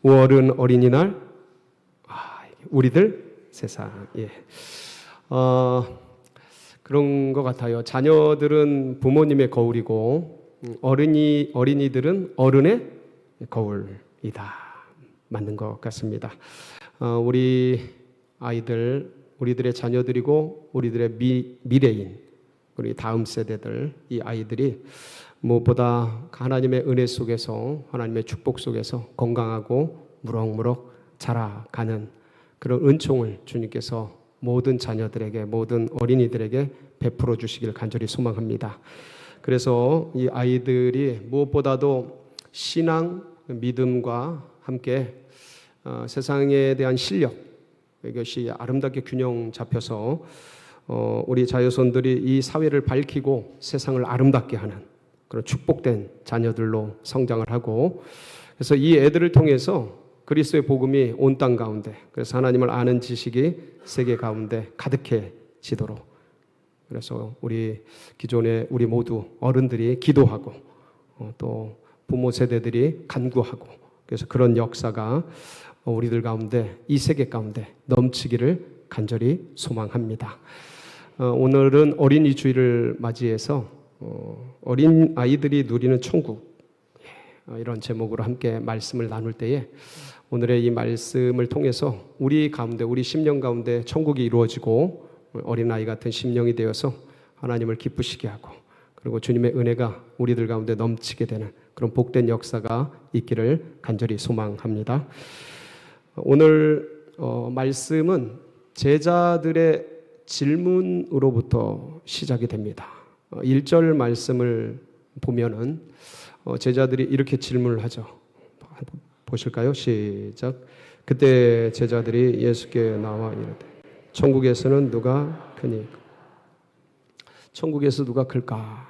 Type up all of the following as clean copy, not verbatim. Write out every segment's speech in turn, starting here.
5월은 어린이날, 우리들 세상. 예. 그런 것 같아요. 자녀들은 부모님의 거울이고 어린이들은 어른의 거울이다. 맞는 것 같습니다. 우리 아이들, 우리들의 자녀들이고 우리들의 미래인 우리 다음 세대들, 이 아이들이 무엇보다 하나님의 은혜 속에서, 하나님의 축복 속에서 건강하고 무럭무럭 자라가는 그런 은총을 주님께서 모든 자녀들에게, 모든 어린이들에게 베풀어 주시길 간절히 소망합니다. 그래서 이 아이들이 무엇보다도 신앙, 믿음과 함께 세상에 대한 실력, 이것이 아름답게 균형 잡혀서 우리 자녀손들이 이 사회를 밝히고 세상을 아름답게 하는 그런 축복된 자녀들로 성장을 하고, 그래서 이 애들을 통해서 그리스도의 복음이 온 땅 가운데, 그래서 하나님을 아는 지식이 세계 가운데 가득해지도록, 그래서 우리 기존에 우리 모두 어른들이 기도하고 또 부모 세대들이 간구하고, 그래서 그런 역사가 우리들 가운데, 이 세계 가운데 넘치기를 간절히 소망합니다. 오늘은 어린이 주일을 맞이해서 어린 아이들이 누리는 천국, 이런 제목으로 함께 말씀을 나눌 때에 오늘의 이 말씀을 통해서 우리 가운데, 우리 심령 가운데 천국이 이루어지고 어린아이 같은 심령이 되어서 하나님을 기쁘시게 하고, 그리고 주님의 은혜가 우리들 가운데 넘치게 되는 그런 복된 역사가 있기를 간절히 소망합니다. 오늘 말씀은 제자들의 질문으로부터 시작이 됩니다. 1절 말씀을 보면은 제자들이 이렇게 질문을 하죠. 보실까요? 시작. 그때 제자들이 예수께 나와 이르되 천국에서는 누가 크니? 천국에서 누가 클까?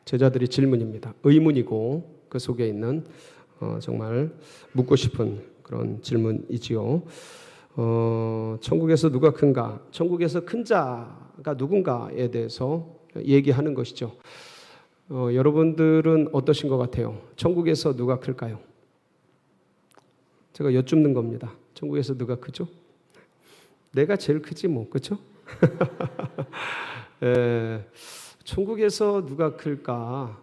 제자들이 질문입니다. 의문이고 그 속에 있는 정말 묻고 싶은 그런 질문이지요. 천국에서 누가 큰가? 천국에서 큰 자가 누군가에 대해서 얘기하는 것이죠. 여러분들은 어떠신 것 같아요? 천국에서 누가 클까요? 제가 여쭙는 겁니다. 천국에서 누가 크죠? 내가 제일 크지 뭐, 그렇죠? 천국에서 누가 클까?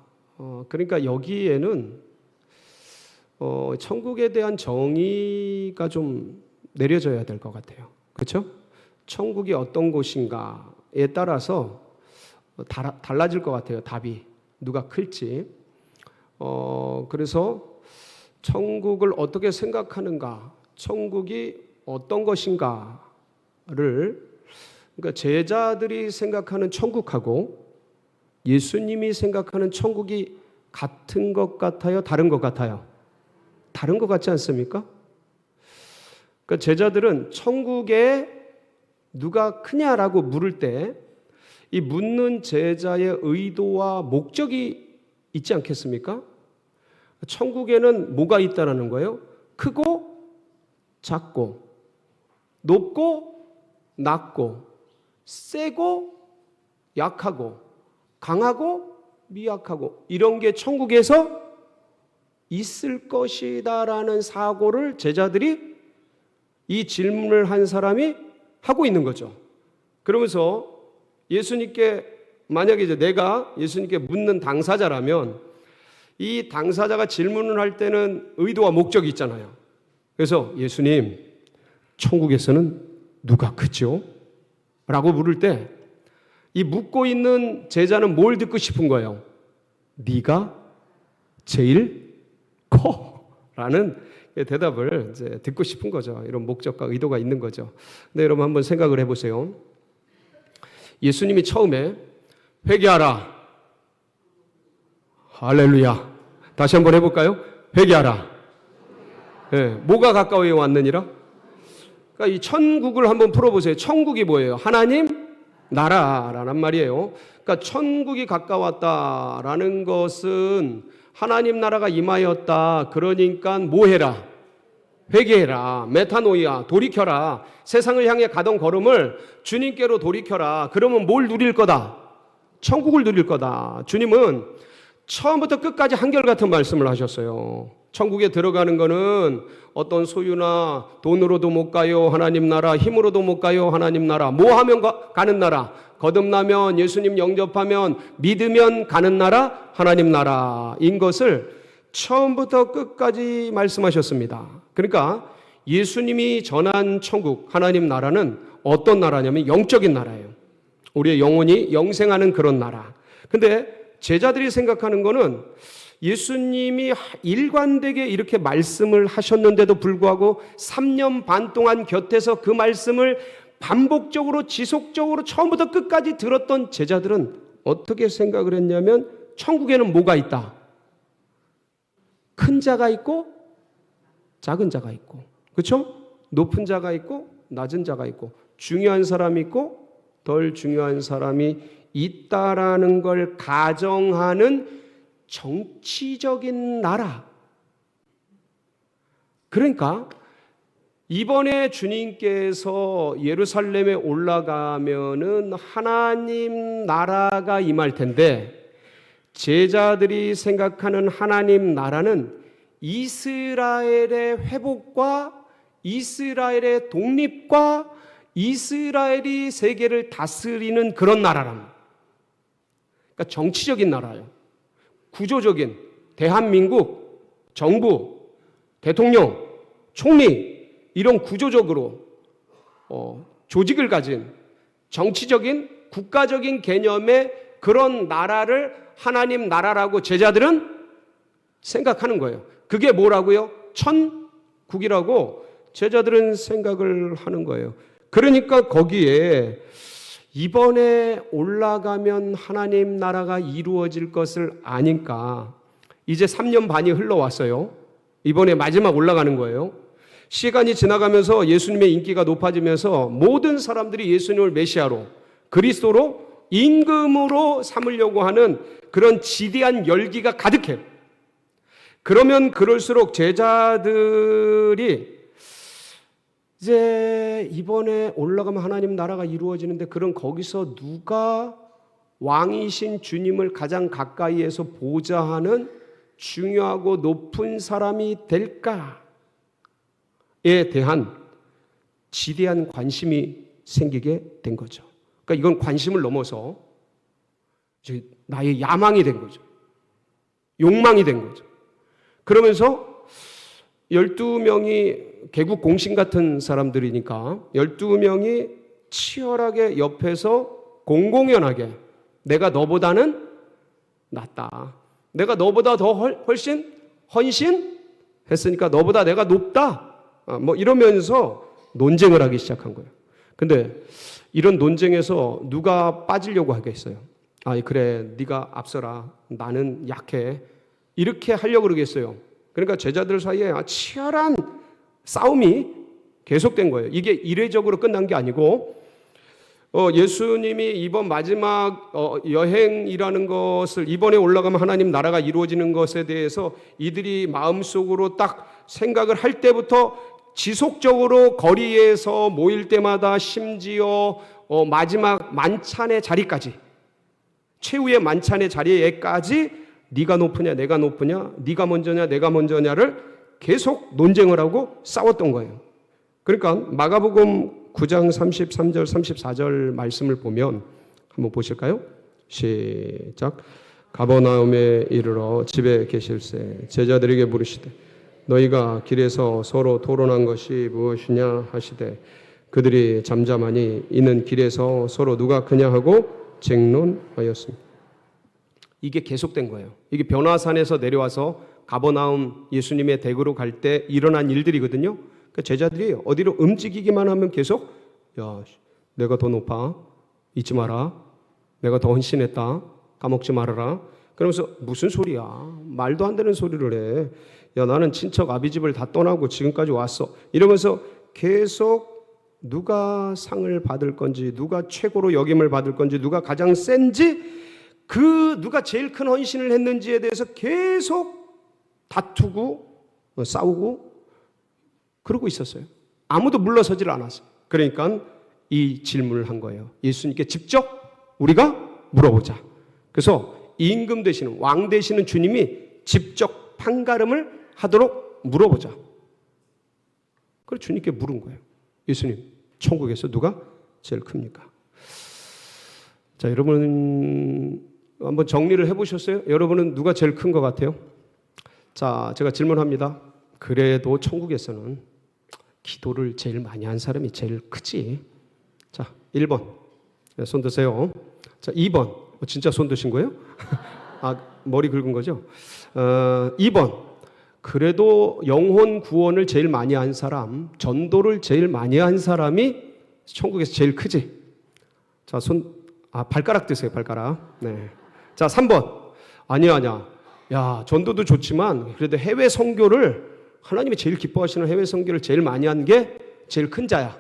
그러니까 여기에는 천국에 대한 정의가 좀 내려져야 될 것 같아요. 그렇죠? 천국이 어떤 곳인가에 따라서 달라질 것 같아요. 답이 누가 클지. 그래서 천국을 어떻게 생각하는가, 천국이 어떤 것인가를, 그러니까 제자들이 생각하는 천국하고 예수님이 생각하는 천국이 같은 것 같아요? 다른 것 같아요? 다른 것 같지 않습니까? 그러니까 제자들은 천국에 누가 크냐라고 물을 때 이 묻는 제자의 의도와 목적이 있지 않겠습니까? 천국에는 뭐가 있다라는 거예요? 크고 작고 높고 낮고 세고 약하고 강하고 미약하고 이런 게 천국에서 있을 것이다라는 사고를 제자들이 이 질문을 한 사람이 하고 있는 거죠. 그러면서 예수님께, 만약에 이제 내가 예수님께 묻는 당사자라면 이 당사자가 질문을 할 때는 의도와 목적이 있잖아요. 그래서 예수님, 천국에서는 누가 크죠? 라고 물을 때 이 묻고 있는 제자는 뭘 듣고 싶은 거예요? 네가 제일 커 라는 대답을 이제 듣고 싶은 거죠. 이런 목적과 의도가 있는 거죠. 근데 여러분 한번 생각을 해보세요. 예수님이 처음에 회개하라. 할렐루야. 다시 한번 해볼까요? 회개하라. 네, 뭐가 가까이 왔느니라? 그러니까 이 천국을 한번 풀어보세요. 천국이 뭐예요? 하나님 나라라는 말이에요. 그러니까 천국이 가까웠다라는 것은 하나님 나라가 임하였다. 그러니까 뭐 해라? 회개해라. 메타노이아, 돌이켜라. 세상을 향해 가던 걸음을 주님께로 돌이켜라. 그러면 뭘 누릴 거다? 천국을 누릴 거다. 주님은 처음부터 끝까지 한결같은 말씀을 하셨어요. 천국에 들어가는 거는 어떤 소유나 돈으로도 못 가요. 하나님 나라. 힘으로도 못 가요. 하나님 나라. 뭐 하면 가는 나라. 거듭나면, 예수님 영접하면, 믿으면 가는 나라. 하나님 나라인 것을 처음부터 끝까지 말씀하셨습니다. 그러니까 예수님이 전한 천국, 하나님 나라는 어떤 나라냐면 영적인 나라예요. 우리의 영혼이 영생하는 그런 나라. 근데 제자들이 생각하는 거는 예수님이 일관되게 이렇게 말씀을 하셨는데도 불구하고 3년 반 동안 곁에서 그 말씀을 반복적으로 지속적으로 처음부터 끝까지 들었던 제자들은 어떻게 생각을 했냐면 천국에는 뭐가 있다? 큰 자가 있고 작은 자가 있고, 그렇죠? 높은 자가 있고 낮은 자가 있고, 중요한 사람이 있고 덜 중요한 사람이 있다라는 걸 가정하는 정치적인 나라. 그러니까 이번에 주님께서 예루살렘에 올라가면은 하나님 나라가 임할 텐데, 제자들이 생각하는 하나님 나라는 이스라엘의 회복과 이스라엘의 독립과 이스라엘이 세계를 다스리는 그런 나라랍니다. 그러니까 정치적인 나라예요. 구조적인 대한민국 정부, 대통령, 총리 이런 구조적으로 조직을 가진 정치적인 국가적인 개념의 그런 나라를 하나님 나라라고 제자들은 생각하는 거예요. 그게 뭐라고요? 천국이라고 제자들은 생각을 하는 거예요. 그러니까 거기에 이번에 올라가면 하나님 나라가 이루어질 것을 아니까 이제 3년 반이 흘러왔어요. 이번에 마지막 올라가는 거예요. 시간이 지나가면서 예수님의 인기가 높아지면서 모든 사람들이 예수님을 메시아로, 그리스도로, 임금으로 삼으려고 하는 그런 지대한 열기가 가득해요. 그러면 그럴수록 제자들이 이제 이번에 올라가면 하나님 나라가 이루어지는데, 그럼 거기서 누가 왕이신 주님을 가장 가까이에서 보자 하는 중요하고 높은 사람이 될까에 대한 지대한 관심이 생기게 된 거죠. 그러니까 이건 관심을 넘어서 나의 야망이 된 거죠. 욕망이 된 거죠. 그러면서 12명이 개국 공신 같은 사람들이니까 12명이 치열하게 옆에서 공공연하게 내가 너보다는 낫다. 내가 너보다 더 훨씬 헌신했으니까 너보다 내가 높다. 뭐 이러면서 논쟁을 하기 시작한 거예요. 근데 이런 논쟁에서 누가 빠지려고 하겠어요? 그래, 네가 앞서라. 나는 약해. 이렇게 하려고 그러겠어요. 그러니까 제자들 사이에 치열한 싸움이 계속된 거예요. 이게 이례적으로 끝난 게 아니고 예수님이 이번 마지막 여행이라는 것을, 이번에 올라가면 하나님 나라가 이루어지는 것에 대해서 이들이 마음속으로 딱 생각을 할 때부터 지속적으로 거리에서 모일 때마다, 심지어 마지막 만찬의 자리까지, 최후의 만찬의 자리에까지 네가 높으냐 내가 높으냐, 네가 먼저냐 내가 먼저냐를 계속 논쟁을 하고 싸웠던 거예요. 그러니까 마가복음 9장 33절 34절 말씀을 보면 한번 보실까요? 시작. 가버나움에 이르러 집에 계실새 제자들에게 물으시되 너희가 길에서 서로 토론한 것이 무엇이냐 하시되 그들이 잠잠하니 이는 길에서 서로 누가 크냐 하고 쟁론하였습니다. 이게 계속된 거예요. 이게 변화산에서 내려와서 가버나움 예수님의 댁으로 갈 때 일어난 일들이거든요. 그러니까 제자들이 어디로 움직이기만 하면 계속 내가 더 높아, 잊지 마라, 내가 더 헌신했다, 까먹지 말아라. 그러면서 무슨 소리야, 말도 안 되는 소리를 해. 나는 친척 아비집을 다 떠나고 지금까지 왔어. 이러면서 계속 누가 상을 받을 건지, 누가 최고로 역임을 받을 건지, 누가 가장 센지, 누가 제일 큰 헌신을 했는지에 대해서 계속 다투고 싸우고 그러고 있었어요. 아무도 물러서질 않았어요. 그러니까 이 질문을 한 거예요. 예수님께 직접 우리가 물어보자. 그래서 임금 되시는, 왕 되시는 주님이 직접 판가름을 하도록 물어보자. 그래서 주님께 물은 거예요. 예수님, 천국에서 누가 제일 큽니까? 자, 여러분 한번 정리를 해보셨어요? 여러분은 누가 제일 큰 것 같아요? 자, 제가 질문합니다. 그래도 천국에서는 기도를 제일 많이 한 사람이 제일 크지. 자, 1번. 손 드세요. 자, 2번. 진짜 손 드신 거예요? 아, 머리 긁은 거죠? 2번. 그래도 영혼 구원을 제일 많이 한 사람, 전도를 제일 많이 한 사람이 천국에서 제일 크지. 자, 발가락 드세요, 발가락. 네. 자, 3번. 아니야. 야, 전도도 좋지만 그래도 해외 선교를 하나님이 제일 기뻐하시는 해외 선교를 제일 많이 한 게 제일 큰 자야.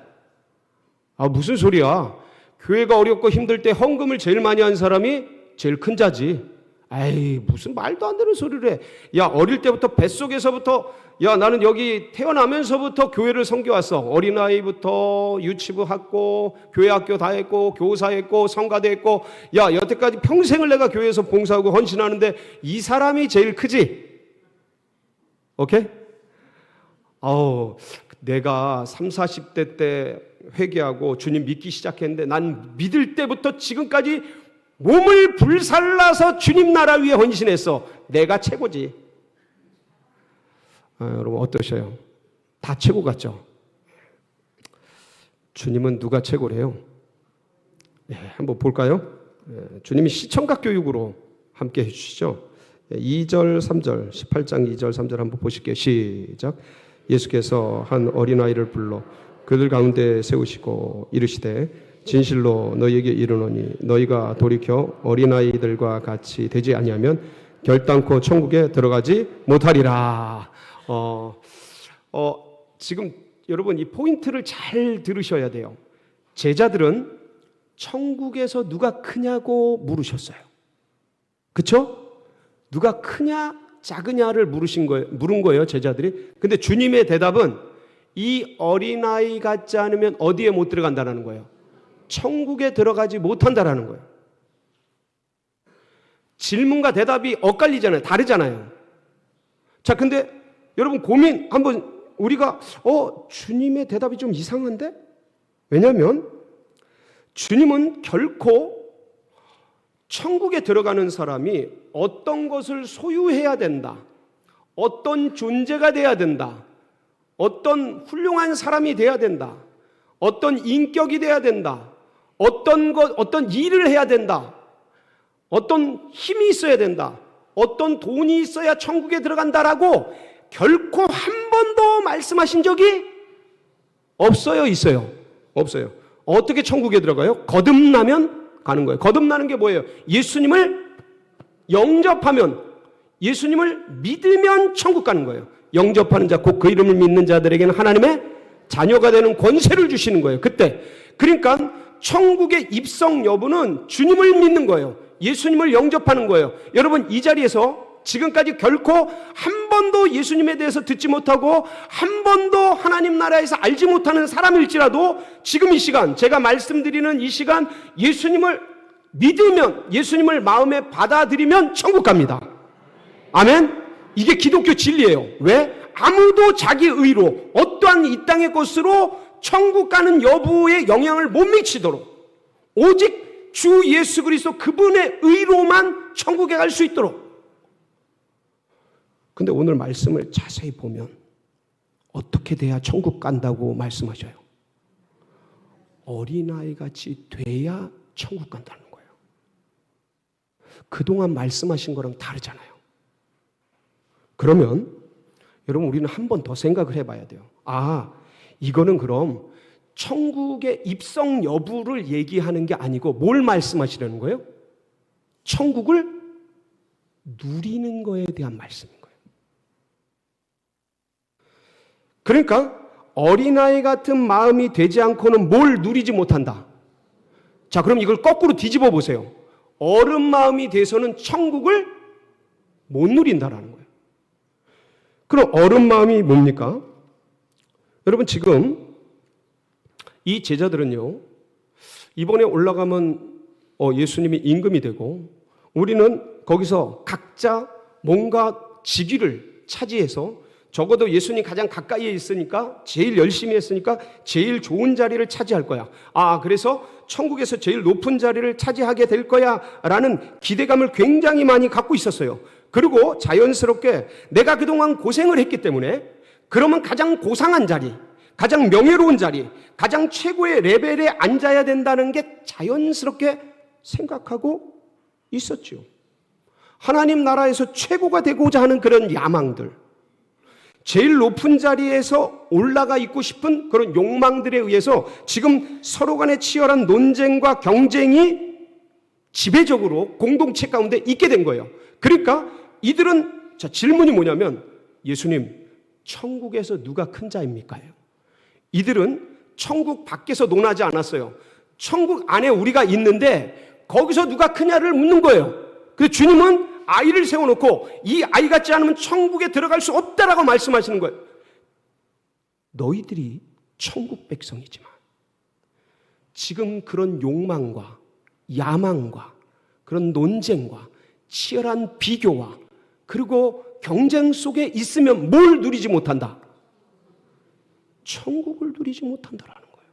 아, 무슨 소리야? 교회가 어렵고 힘들 때 헌금을 제일 많이 한 사람이 제일 큰 자지. 에이, 무슨 말도 안 되는 소리를 해. 야, 어릴 때부터 뱃속에서부터, 야, 나는 여기 태어나면서부터 교회를 섬겨왔어. 어린아이부터 유치부 학교, 교회 학교 다 했고, 교사 했고, 성가대 했고, 야, 여태까지 평생을 내가 교회에서 봉사하고 헌신하는데 이 사람이 제일 크지? 오케이? 내가 30, 40대 때 회개하고 주님 믿기 시작했는데 난 믿을 때부터 지금까지 몸을 불살라서 주님 나라 위에 헌신했어. 내가 최고지. 여러분 어떠셔요? 다 최고 같죠? 주님은 누가 최고래요? 한번 볼까요? 주님이 시청각 교육으로 함께 해주시죠. 2절, 3절, 18장 2절, 3절 한번 보실게요. 시작. 예수께서 한 어린아이를 불러 그들 가운데 세우시고 이르시되 진실로 너희에게 이르노니 너희가 돌이켜 어린아이들과 같이 되지 아니하면 결단코 천국에 들어가지 못하리라. 지금 여러분 이 포인트를 잘 들으셔야 돼요. 제자들은 천국에서 누가 크냐고 물으셨어요. 그렇죠? 누가 크냐 작으냐를 물은 거예요, 제자들이. 근데 주님의 대답은 이 어린아이 같지 않으면 어디에 못 들어간다는 거예요? 천국에 들어가지 못한다라는 거예요. 질문과 대답이 엇갈리잖아요. 다르잖아요. 자, 근데 여러분 고민 한번 우리가 주님의 대답이 좀 이상한데? 왜냐하면 주님은 결코 천국에 들어가는 사람이 어떤 것을 소유해야 된다, 어떤 존재가 돼야 된다, 어떤 훌륭한 사람이 돼야 된다, 어떤 인격이 돼야 된다, 어떤 일을 해야 된다, 어떤 힘이 있어야 된다, 어떤 돈이 있어야 천국에 들어간다라고 결코 한 번도 말씀하신 적이 없어요? 있어요? 없어요. 어떻게 천국에 들어가요? 거듭나면 가는 거예요. 거듭나는 게 뭐예요? 예수님을 영접하면, 예수님을 믿으면 천국 가는 거예요. 영접하는 자, 곧 그 이름을 믿는 자들에게는 하나님의 자녀가 되는 권세를 주시는 거예요. 그때. 그러니까 천국의 입성 여부는 주님을 믿는 거예요. 예수님을 영접하는 거예요. 여러분 이 자리에서 지금까지 결코 한 번도 예수님에 대해서 듣지 못하고 한 번도 하나님 나라에서 알지 못하는 사람일지라도 지금 이 시간, 제가 말씀드리는 이 시간 예수님을 믿으면, 예수님을 마음에 받아들이면 천국 갑니다. 아멘? 이게 기독교 진리예요. 왜? 아무도 자기 의로 어떠한 이 땅의 것으로 천국 가는 여부에 영향을 못 미치도록 오직 주 예수 그리스도 그분의 의로만 천국에 갈 수 있도록. 근데 오늘 말씀을 자세히 보면 어떻게 돼야 천국 간다고 말씀하셔요? 어린아이같이 돼야 천국 간다는 거예요. 그동안 말씀하신 거랑 다르잖아요. 그러면 여러분 우리는 한 번 더 생각을 해봐야 돼요. 이거는 그럼 천국의 입성 여부를 얘기하는 게 아니고 뭘 말씀하시려는 거예요? 천국을 누리는 거에 대한 말씀인 거예요. 그러니까 어린아이 같은 마음이 되지 않고는 뭘 누리지 못한다. 자, 그럼 이걸 거꾸로 뒤집어 보세요. 어른 마음이 돼서는 천국을 못 누린다라는 거예요. 그럼 어른 마음이 뭡니까? 여러분 지금 이 제자들은요, 이번에 올라가면 예수님이 임금이 되고 우리는 거기서 각자 뭔가 직위를 차지해서 적어도 예수님 가장 가까이에 있으니까 제일 열심히 했으니까 제일 좋은 자리를 차지할 거야. 그래서 천국에서 제일 높은 자리를 차지하게 될 거야 라는 기대감을 굉장히 많이 갖고 있었어요. 그리고 자연스럽게 내가 그동안 고생을 했기 때문에 그러면 가장 고상한 자리, 가장 명예로운 자리, 가장 최고의 레벨에 앉아야 된다는 게 자연스럽게 생각하고 있었죠. 하나님 나라에서 최고가 되고자 하는 그런 야망들, 제일 높은 자리에서 올라가 있고 싶은 그런 욕망들에 의해서 지금 서로 간의 치열한 논쟁과 경쟁이 지배적으로 공동체 가운데 있게 된 거예요. 그러니까 이들은 질문이 뭐냐면 예수님, 천국에서 누가 큰 자입니까? 이들은 천국 밖에서 논하지 않았어요. 천국 안에 우리가 있는데 거기서 누가 크냐를 묻는 거예요. 그래서 주님은 아이를 세워놓고 이 아이 같지 않으면 천국에 들어갈 수 없다라고 말씀하시는 거예요. 너희들이 천국 백성이지만 지금 그런 욕망과 야망과 그런 논쟁과 치열한 비교와 그리고 경쟁 속에 있으면 뭘 누리지 못한다? 천국을 누리지 못한다라는 거예요.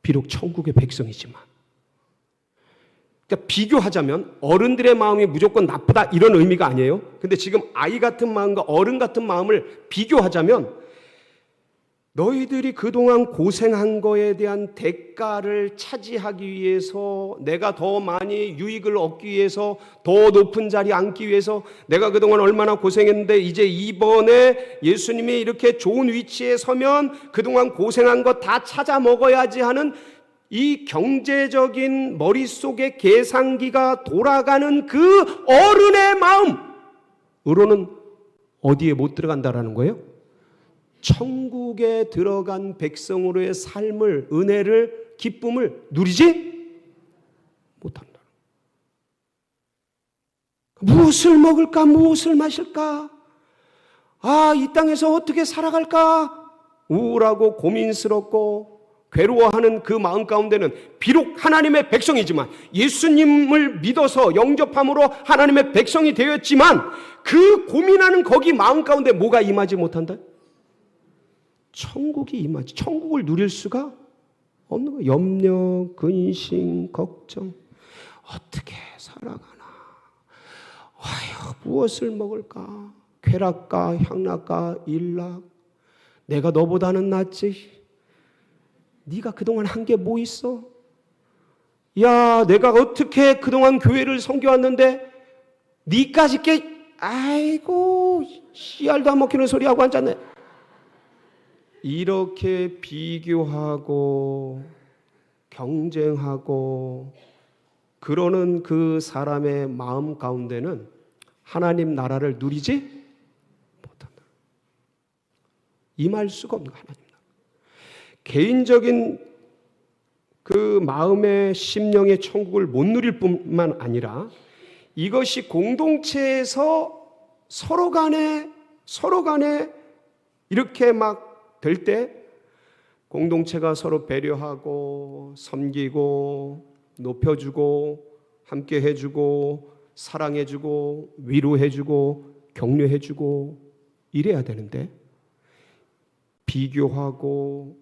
비록 천국의 백성이지만. 그러니까 비교하자면 어른들의 마음이 무조건 나쁘다 이런 의미가 아니에요. 근데 지금 아이 같은 마음과 어른 같은 마음을 비교하자면 너희들이 그동안 고생한 거에 대한 대가를 차지하기 위해서, 내가 더 많이 유익을 얻기 위해서, 더 높은 자리에 앉기 위해서 내가 그동안 얼마나 고생했는데 이제 이번에 예수님이 이렇게 좋은 위치에 서면 그동안 고생한 거 다 찾아 먹어야지 하는 이 경제적인 머릿속에 계산기가 돌아가는 그 어른의 마음으로는 어디에 못 들어간다라는 거예요? 천국에 들어간 백성으로의 삶을, 은혜를, 기쁨을 누리지 못한다. 무엇을 먹을까? 무엇을 마실까? 이 땅에서 어떻게 살아갈까? 우울하고 고민스럽고 괴로워하는 그 마음 가운데는 비록 하나님의 백성이지만, 예수님을 믿어서 영접함으로 하나님의 백성이 되었지만 그 고민하는 거기 마음 가운데 뭐가 임하지 못한다? 천국이 임하지. 천국을 누릴 수가 없는 거예요. 염려, 근심, 걱정. 어떻게 살아가나? 무엇을 먹을까? 쾌락가, 향락가, 일락. 내가 너보다는 낫지. 네가 그동안 한 게 뭐 있어? 야, 내가 어떻게 그동안 교회를 섬겨왔는데 네까지 아이고 씨알도 안 먹히는 소리하고 앉았네. 이렇게 비교하고 경쟁하고 그러는 그 사람의 마음 가운데는 하나님 나라를 누리지 못한다. 임할 수가 없는 거야, 하나님 나라. 개인적인 그 마음의 심령의 천국을 못 누릴 뿐만 아니라 이것이 공동체에서 서로 간에 이렇게 막 될 때 공동체가 서로 배려하고 섬기고 높여주고 함께 해주고 사랑해주고 위로해주고 격려해주고 이래야 되는데, 비교하고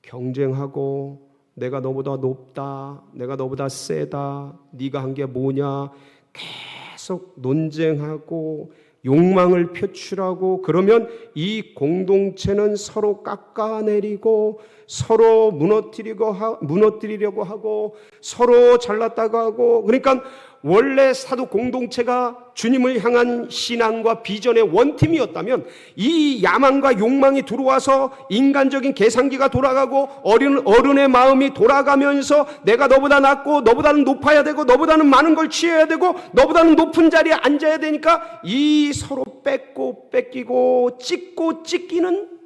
경쟁하고 내가 너보다 높다, 내가 너보다 세다, 네가 한 게 뭐냐, 계속 논쟁하고 욕망을 표출하고 그러면 이 공동체는 서로 깎아내리고 서로 무너뜨리려고 하고 서로 잘났다고 하고, 그러니까 원래 사도 공동체가 주님을 향한 신앙과 비전의 원팀이었다면 이 야망과 욕망이 들어와서 인간적인 계산기가 돌아가고 어른의 마음이 돌아가면서 내가 너보다 낫고 너보다는 높아야 되고 너보다는 많은 걸 취해야 되고 너보다는 높은 자리에 앉아야 되니까 이 서로 뺏고 뺏기고 찢고 찢기는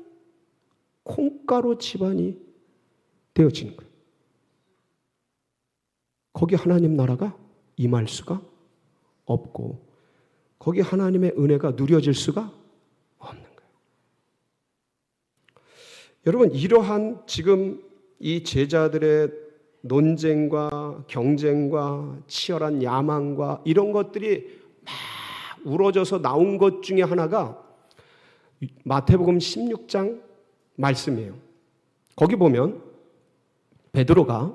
콩가루 집안이 되어지는 거예요. 거기 하나님 나라가 임할 수가 없고 거기 하나님의 은혜가 누려질 수가 없는 거예요. 여러분, 이러한 지금 이 제자들의 논쟁과 경쟁과 치열한 야망과 이런 것들이 막 우러져서 나온 것 중에 하나가 마태복음 16장 말씀이에요. 거기 보면 베드로가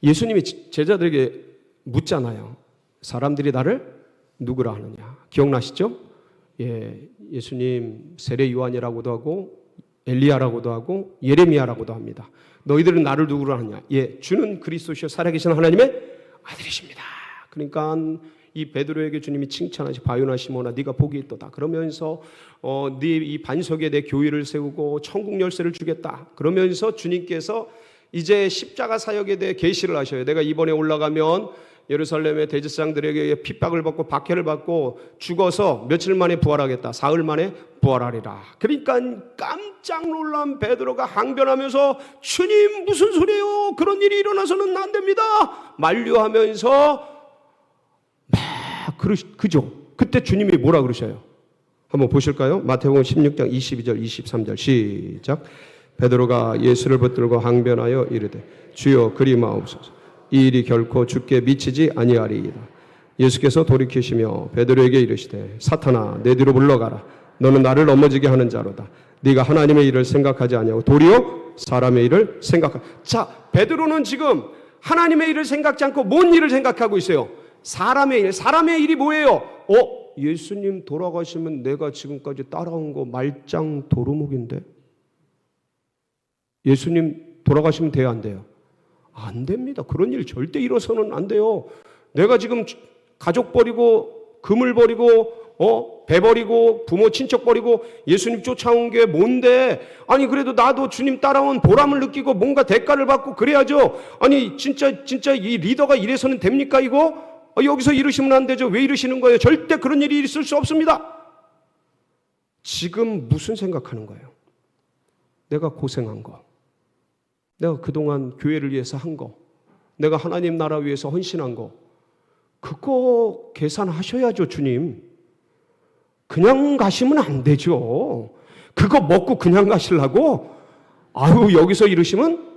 예수님이 제자들에게 묻잖아요. 사람들이 나를 누구라 하느냐. 기억나시죠? 예수님 세례 요한이라고도 하고 엘리야라고도 하고 예레미야라고도 합니다. 너희들은 나를 누구라 하느냐. 주는 그리스도시요 살아계신 하나님의 아들이십니다. 그러니까 이 베드로에게 주님이 칭찬하시 바요나 시몬아 네가 복이 있도다. 그러면서 네 이 반석에 내 교회를 세우고 천국 열쇠를 주겠다. 그러면서 주님께서 이제 십자가 사역에 대해 계시를 하셔요. 내가 이번에 올라가면 예루살렘의 대제사장들에게 핍박을 받고 박해를 받고 죽어서 며칠 만에 부활하겠다. 사흘 만에 부활하리라. 그러니까 깜짝 놀란 베드로가 항변하면서 주님 무슨 소리예요? 그런 일이 일어나서는 안 됩니다. 만류하면서 그죠? 그때 주님이 뭐라 그러셔요? 한번 보실까요? 마태복음 16장 22절 23절 시작. 베드로가 예수를 붙들고 항변하여 이르되 주여 그리 마옵소서. 이 일이 결코 주께 미치지 아니하리이다. 예수께서 돌이키시며 베드로에게 이르시되 사탄아 내 뒤로 물러가라. 너는 나를 넘어지게 하는 자로다. 네가 하나님의 일을 생각하지 아니하고 도리어 사람의 일을 생각하라. 자, 베드로는 지금 하나님의 일을 생각지 않고 뭔 일을 생각하고 있어요? 사람의 일. 사람의 일이 뭐예요? 예수님 돌아가시면 내가 지금까지 따라온 거 말짱 도루묵인데 예수님 돌아가시면 돼요, 안 돼요? 안 됩니다. 그런 일 절대 일어서는 안 돼요. 내가 지금 가족 버리고 금을 버리고 배 버리고 부모 친척 버리고 예수님 쫓아온 게 뭔데? 아니 그래도 나도 주님 따라온 보람을 느끼고 뭔가 대가를 받고 그래야죠. 아니 진짜 이 리더가 이래서는 됩니까 이거? 여기서 이러시면 안 되죠. 왜 이러시는 거예요? 절대 그런 일이 있을 수 없습니다. 지금 무슨 생각하는 거예요? 내가 고생한 거, 내가 그동안 교회를 위해서 한 거, 내가 하나님 나라 위해서 헌신한 거, 그거 계산하셔야죠, 주님. 그냥 가시면 안 되죠. 그거 먹고 그냥 가시려고? 여기서 이러시면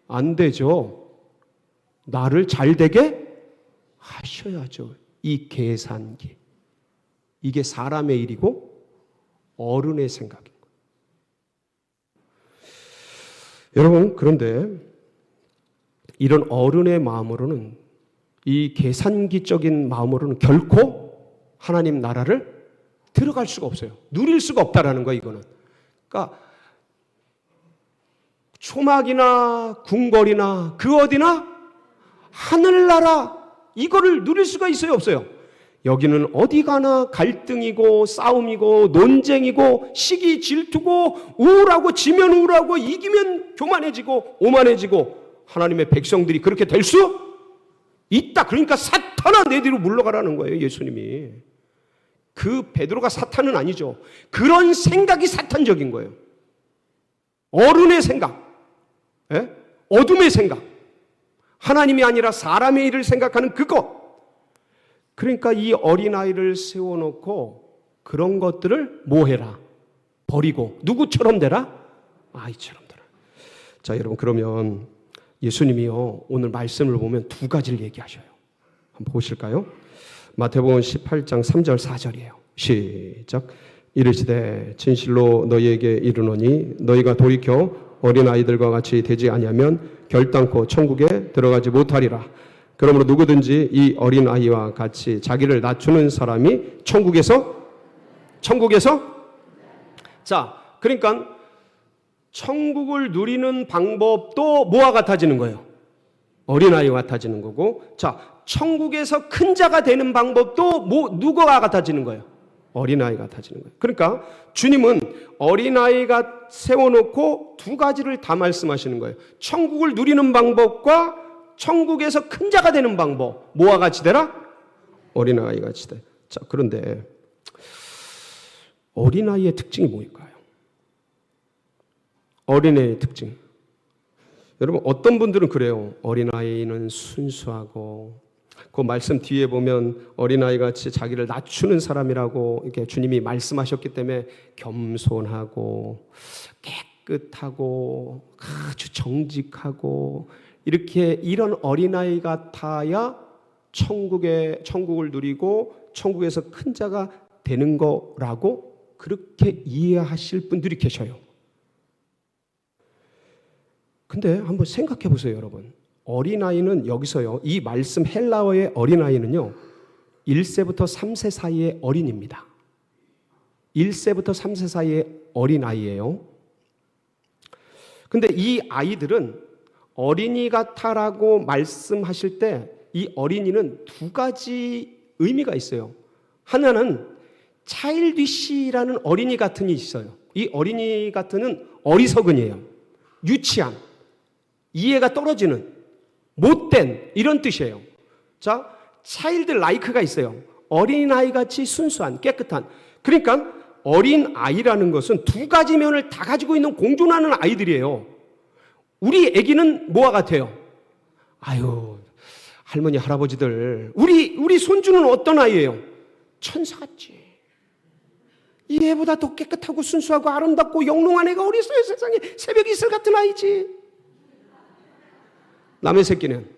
안 되죠. 나를 잘 되게 하셔야죠. 이 계산기. 이게 사람의 일이고 어른의 생각인 거예요. 여러분, 그런데 이런 어른의 마음으로는, 이 계산기적인 마음으로는 결코 하나님 나라를 들어갈 수가 없어요. 누릴 수가 없다라는 거예요, 이거는. 그러니까 초막이나 궁궐이나 그 어디나 하늘나라 이거를 누릴 수가 있어요, 없어요? 여기는 어디 가나 갈등이고 싸움이고 논쟁이고 시기 질투고 우울하고 지면 우울하고 이기면 교만해지고 오만해지고 하나님의 백성들이 그렇게 될 수 있다. 그러니까 사탄아 내 뒤로 물러가라는 거예요, 예수님이. 그 베드로가 사탄은 아니죠. 그런 생각이 사탄적인 거예요. 어른의 생각, 어둠의 생각, 하나님이 아니라 사람의 일을 생각하는 그것. 그러니까 이 어린아이를 세워놓고 그런 것들을 뭐 해라? 버리고 누구처럼 되라? 아이처럼 되라. 자, 여러분, 그러면 예수님이요 오늘 말씀을 보면 두 가지를 얘기하셔요. 한번 보실까요? 마태복음 18장 3절 4절이에요. 시작. 이르시되 진실로 너희에게 이르노니 너희가 돌이켜 어린아이들과 같이 되지 아니하면 결단코 천국에 들어가지 못하리라. 그러므로 누구든지 이 어린아이와 같이 자기를 낮추는 사람이 천국에서 자, 그러니까 천국을 누리는 방법도 뭐와 같아지는 거예요? 어린아이와 같아지는 거고, 자, 천국에서 큰 자가 되는 방법도 누구와 같아지는 거예요? 어린아이가 같아지는 거예요. 그러니까 주님은 어린아이가 세워놓고 두 가지를 다 말씀하시는 거예요. 천국을 누리는 방법과 천국에서 큰 자가 되는 방법. 뭐와 같이 되라? 어린아이 같이 돼. 자, 그런데 어린아이의 특징이 뭘까요? 어린애의 특징. 여러분, 어떤 분들은 그래요. 어린아이는 순수하고, 그 말씀 뒤에 보면 어린아이 같이 자기를 낮추는 사람이라고 이렇게 주님이 말씀하셨기 때문에 겸손하고 깨끗하고 아주 정직하고 이렇게 이런 어린아이 같아야 천국을 누리고 천국에서 큰 자가 되는 거라고 그렇게 이해하실 분들이 계셔요. 근데 한번 생각해 보세요, 여러분. 어린아이는 여기서요, 이 말씀 헬라어의 어린아이는요, 1세부터 3세 사이의 어린입니다. 1세부터 3세 사이의 어린아이예요. 근데 이 아이들은 어린이 같아라고 말씀하실 때 이 어린이는 두 가지 의미가 있어요. 하나는 차일디시라는 어린이 같은이 있어요. 이 어린이 같은은 어리석은이에요. 유치한, 이해가 떨어지는, 못된 이런 뜻이에요. 자, 차일드 라이크가 있어요. 어린아이같이 순수한, 깨끗한. 그러니까 어린아이라는 것은 두 가지 면을 다 가지고 있는 공존하는 아이들이에요. 우리 아기는 뭐와 같아요? 아유, 할머니, 할아버지들, 우리 손주는 어떤 아이예요? 천사 같지. 이 애보다 더 깨끗하고 순수하고 아름답고 영롱한 애가 어디 있어요? 세상에. 새벽 이슬 같은 아이지. 남의 새끼는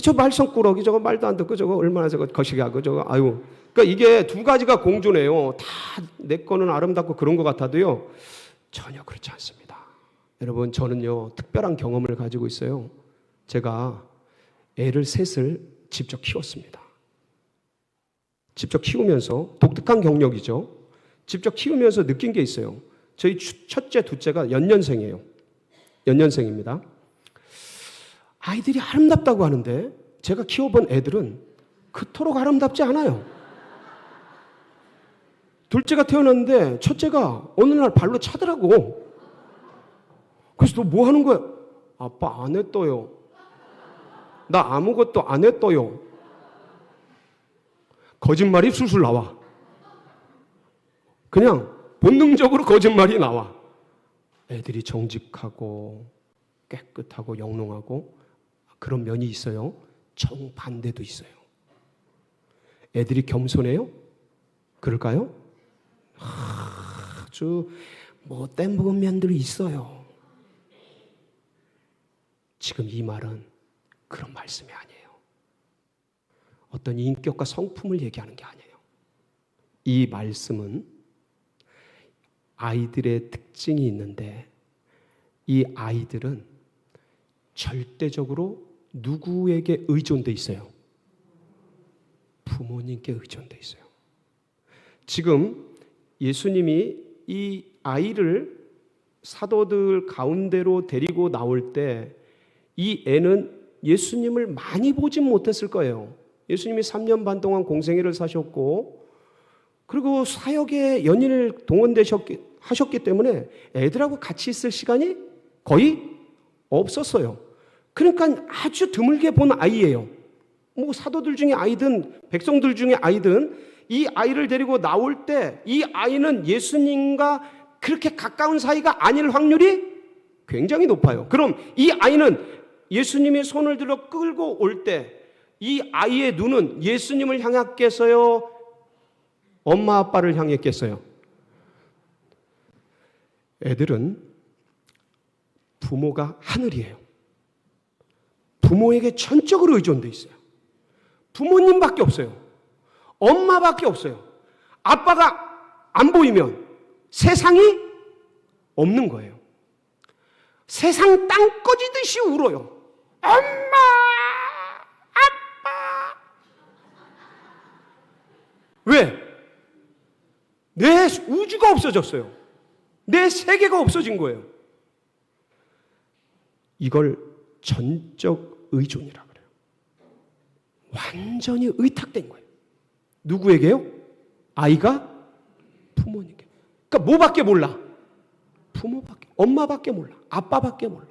저 말썽꾸러기, 저거 말도 안 듣고, 저거 얼마나 저거 거시기하고, 저거 아유. 그러니까 이게 두 가지가 공존해요. 다 내 거는 아름답고 그런 것 같아도요, 전혀 그렇지 않습니다. 여러분, 저는요 특별한 경험을 가지고 있어요. 제가 애를 셋을 직접 키웠습니다. 직접 키우면서, 독특한 경력이죠. 직접 키우면서 느낀 게 있어요. 저희 첫째, 둘째가 연년생이에요. 연년생입니다. 아이들이 아름답다고 하는데 제가 키워본 애들은 그토록 아름답지 않아요. 둘째가 태어났는데 첫째가 어느 날 발로 차더라고. 그래서 너 뭐 하는 거야? 아빠 안 했어요. 나 아무것도 안 했어요. 거짓말이 술술 나와. 그냥 본능적으로 거짓말이 나와. 애들이 정직하고 깨끗하고 영롱하고 그런 면이 있어요. 정반대도 있어요. 애들이 겸손해요? 그럴까요? 아주 못된 먹은 면들이 있어요. 지금 이 말은 그런 말씀이 아니에요. 어떤 인격과 성품을 얘기하는 게 아니에요. 이 말씀은 아이들의 특징이 있는데 이 아이들은 절대적으로 누구에게 의존돼 있어요? 부모님께 의존돼 있어요. 지금 예수님이 이 아이를 사도들 가운데로 데리고 나올 때 이 애는 예수님을 많이 보진 못했을 거예요. 예수님이 3년 반 동안 공생애를 사셨고 그리고 사역에 연인을 하셨기 때문에 애들하고 같이 있을 시간이 거의 없었어요. 그러니까 아주 드물게 본 아이예요. 뭐 사도들 중에 아이든 백성들 중에 아이든 이 아이를 데리고 나올 때 이 아이는 예수님과 그렇게 가까운 사이가 아닐 확률이 굉장히 높아요. 그럼 이 아이는 예수님의 손을 들어 끌고 올 때 이 아이의 눈은 예수님을 향했겠어요? 엄마 아빠를 향했겠어요? 애들은 부모가 하늘이에요. 부모에게 전적으로 의존돼 있어요. 부모님밖에 없어요. 엄마밖에 없어요. 아빠가 안 보이면 세상이 없는 거예요. 세상 땅 꺼지듯이 울어요. 엄마, 아빠. 왜? 내 우주가 없어졌어요. 내 세계가 없어진 거예요. 이걸 전적 의존이라 그래요. 완전히 의탁된 거예요. 누구에게요? 아이가 부모님께. 그러니까 뭐밖에 몰라? 부모밖에, 엄마밖에 몰라. 아빠밖에 몰라.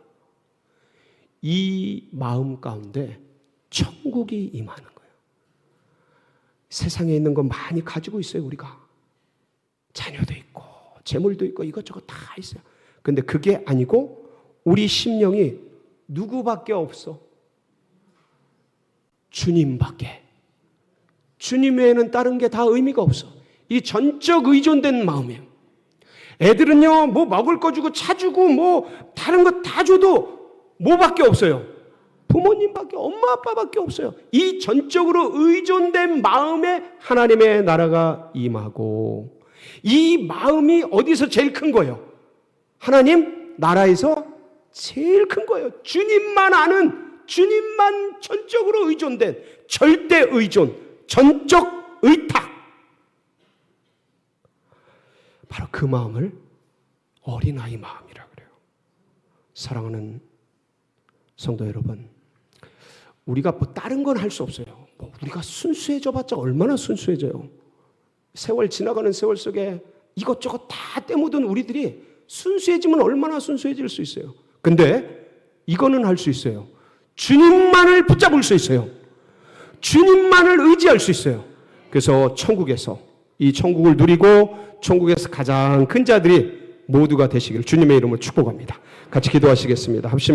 이 마음 가운데 천국이 임하는 거예요. 세상에 있는 거 많이 가지고 있어요, 우리가. 자녀도 있고 재물도 있고 이것저것 다 있어요. 근데 그게 아니고 우리 심령이 누구밖에 없어? 주님밖에. 주님 외에는 다른 게 다 의미가 없어. 이 전적 의존된 마음이에요. 애들은요, 뭐 먹을 거 주고 차 주고 뭐 다른 거 다 줘도 뭐밖에 없어요? 부모님밖에, 엄마 아빠밖에 없어요. 이 전적으로 의존된 마음에 하나님의 나라가 임하고, 이 마음이 어디서 제일 큰 거예요? 하나님 나라에서 제일 큰 거예요. 주님만 아는, 주님만 전적으로 의존된 절대 의존, 전적 의탁. 바로 그 마음을 어린아이 마음이라고 그래요. 사랑하는 성도 여러분, 우리가 뭐 다른 건 할 수 없어요. 뭐 우리가 순수해져 봤자 얼마나 순수해져요. 세월 지나가는 세월 속에 이것저것 다 때묻은 우리들이 순수해지면 얼마나 순수해질 수 있어요. 근데 이거는 할 수 있어요. 주님만을 붙잡을 수 있어요. 주님만을 의지할 수 있어요. 그래서 천국에서, 이 천국을 누리고 천국에서 가장 큰 자들이 모두가 되시기를 주님의 이름으로 축복합니다. 같이 기도하시겠습니다. 합심해